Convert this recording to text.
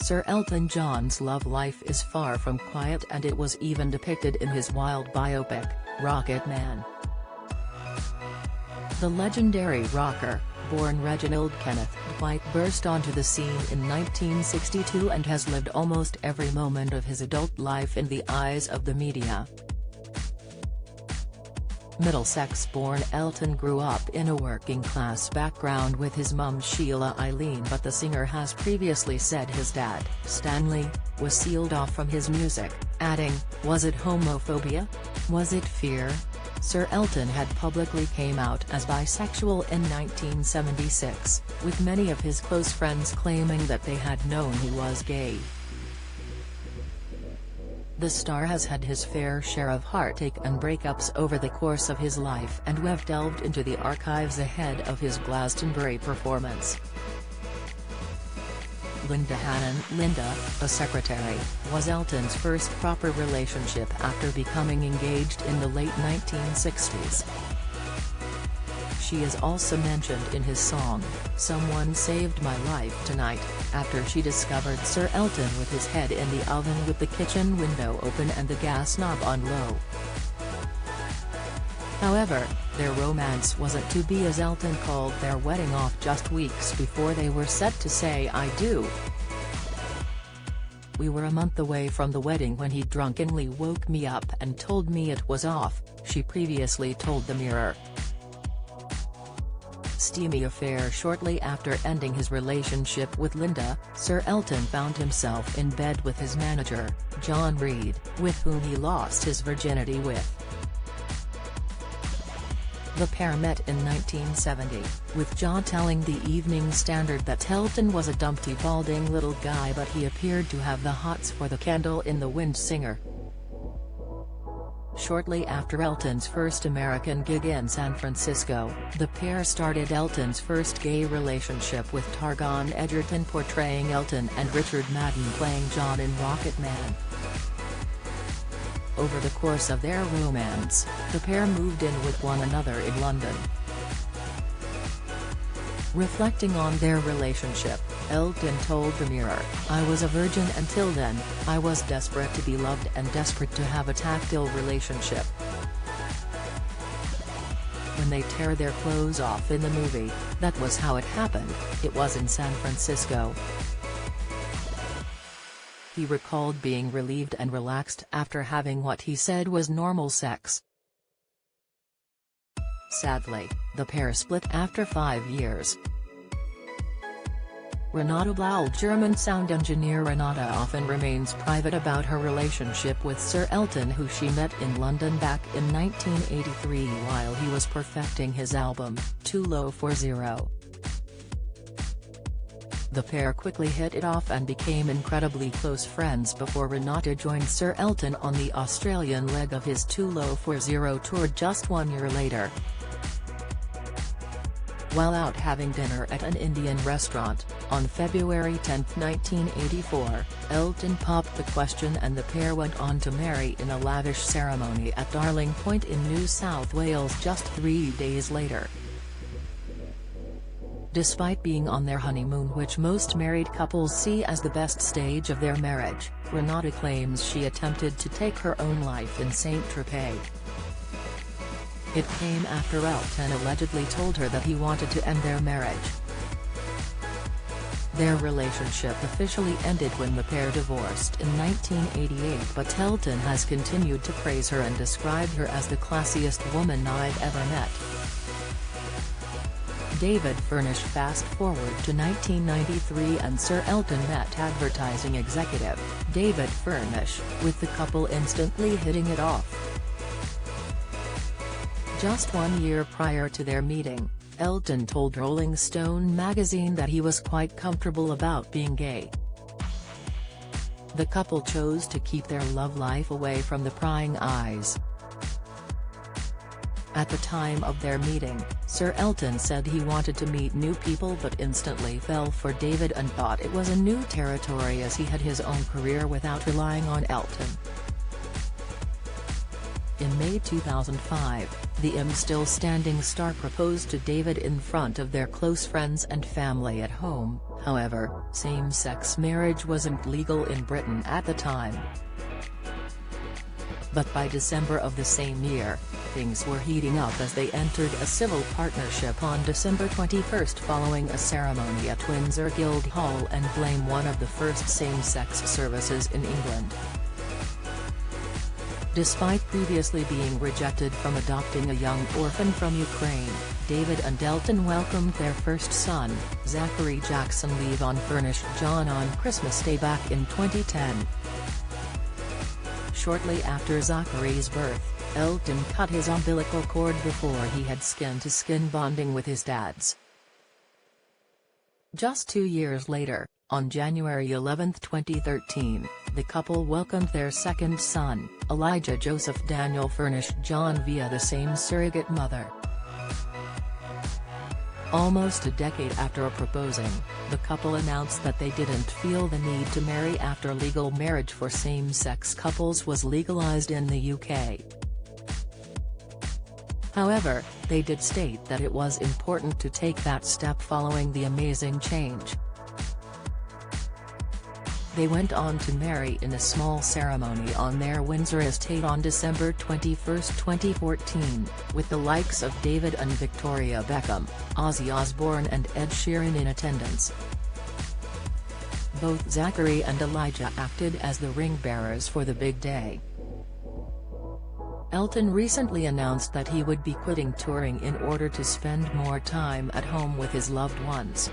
Sir Elton John's love life is far from quiet, and it was even depicted in his wild biopic, Rocket Man. The legendary rocker, born Reginald Kenneth Dwight, burst onto the scene in 1962 and has lived almost every moment of his adult life in the eyes of the media. Middlesex-born Elton grew up in a working-class background with his mum Sheila Eileen, but the singer has previously said his dad, Stanley, was sealed off from his music, adding, "Was it homophobia? Was it fear?" Sir Elton had publicly came out as bisexual in 1976, with many of his close friends claiming that they had known he was gay. The star has had his fair share of heartache and breakups over the course of his life, and we've delved into the archives ahead of his Glastonbury performance. Linda Hannon, Linda, a secretary, was Elton's first proper relationship after becoming engaged in the late 1960s. She is also mentioned in his song, "Someone Saved My Life Tonight," after she discovered Sir Elton with his head in the oven with the kitchen window open and the gas knob on low. However, their romance wasn't to be, as Elton called their wedding off just weeks before they were set to say "I do." "We were a month away from the wedding when he drunkenly woke me up and told me it was off," she previously told the Mirror. Steamy affair. Shortly after ending his relationship with Linda, Sir Elton found himself in bed with his manager, John Reid, with whom he lost his virginity with. The pair met in 1970, with John telling the Evening Standard that Elton was a dumpty balding little guy, but he appeared to have the hots for the candle in the wind singer. Shortly after Elton's first American gig in San Francisco, the pair started Elton's first gay relationship, with Taron Egerton portraying Elton and Richard Madden playing John in Rocket Man. Over the course of their romance, the pair moved in with one another in London. Reflecting on their relationship, Elton told the Mirror, "I was a virgin until then. I was desperate to be loved and desperate to have a tactile relationship." When they tear their clothes off in the movie, that was how it happened. It was in San Francisco. He recalled being relieved and relaxed after having what he said was normal sex. Sadly, the pair split after 5 years. Renate Blau. German sound engineer Renate often remains private about her relationship with Sir Elton, who she met in London back in 1983 while he was perfecting his album, Too Low for Zero. The pair quickly hit it off and became incredibly close friends before Renate joined Sir Elton on the Australian leg of his Too Low for Zero tour just 1 year later. While out having dinner at an Indian restaurant, on February 10, 1984, Elton popped the question and the pair went on to marry in a lavish ceremony at Darling Point in New South Wales just 3 days later. Despite being on their honeymoon, which most married couples see as the best stage of their marriage, Renate claims she attempted to take her own life in Saint-Tropez. It came after Elton allegedly told her that he wanted to end their marriage. Their relationship officially ended when the pair divorced in 1988, but Elton has continued to praise her and described her as the classiest woman I've ever met. David Furnish. Fast forward to 1993 and Sir Elton met advertising executive, David Furnish, with the couple instantly hitting it off. Just 1 year prior to their meeting, Elton told Rolling Stone magazine that he was quite comfortable about being gay. The couple chose to keep their love life away from the prying eyes. At the time of their meeting, Sir Elton said he wanted to meet new people but instantly fell for David and thought it was a new territory as he had his own career without relying on Elton. In May 2005, the still-standing star proposed to David in front of their close friends and family at home. However, same-sex marriage wasn't legal in Britain at the time. But by December of the same year, things were heating up as they entered a civil partnership on December 21 following a ceremony at Windsor Guildhall and Blame, one of the first same-sex services in England. Despite previously being rejected from adopting a young orphan from Ukraine, David and Elton welcomed their first son, Zachary Jackson Leave on Furnished John on Christmas Day back in 2010. Shortly after Zachary's birth, Elton cut his umbilical cord before he had skin-to-skin bonding with his dads. Just 2 years later, on January 11, 2013, the couple welcomed their second son, Elijah Joseph Daniel Furnished John, via the same surrogate mother. Almost a decade after proposing, the couple announced that they didn't feel the need to marry after legal marriage for same-sex couples was legalized in the UK. However, they did state that it was important to take that step following the amazing change. They went on to marry in a small ceremony on their Windsor estate on December 21, 2014, with the likes of David and Victoria Beckham, Ozzy Osbourne and Ed Sheeran in attendance. Both Zachary and Elijah acted as the ring bearers for the big day. Elton recently announced that he would be quitting touring in order to spend more time at home with his loved ones.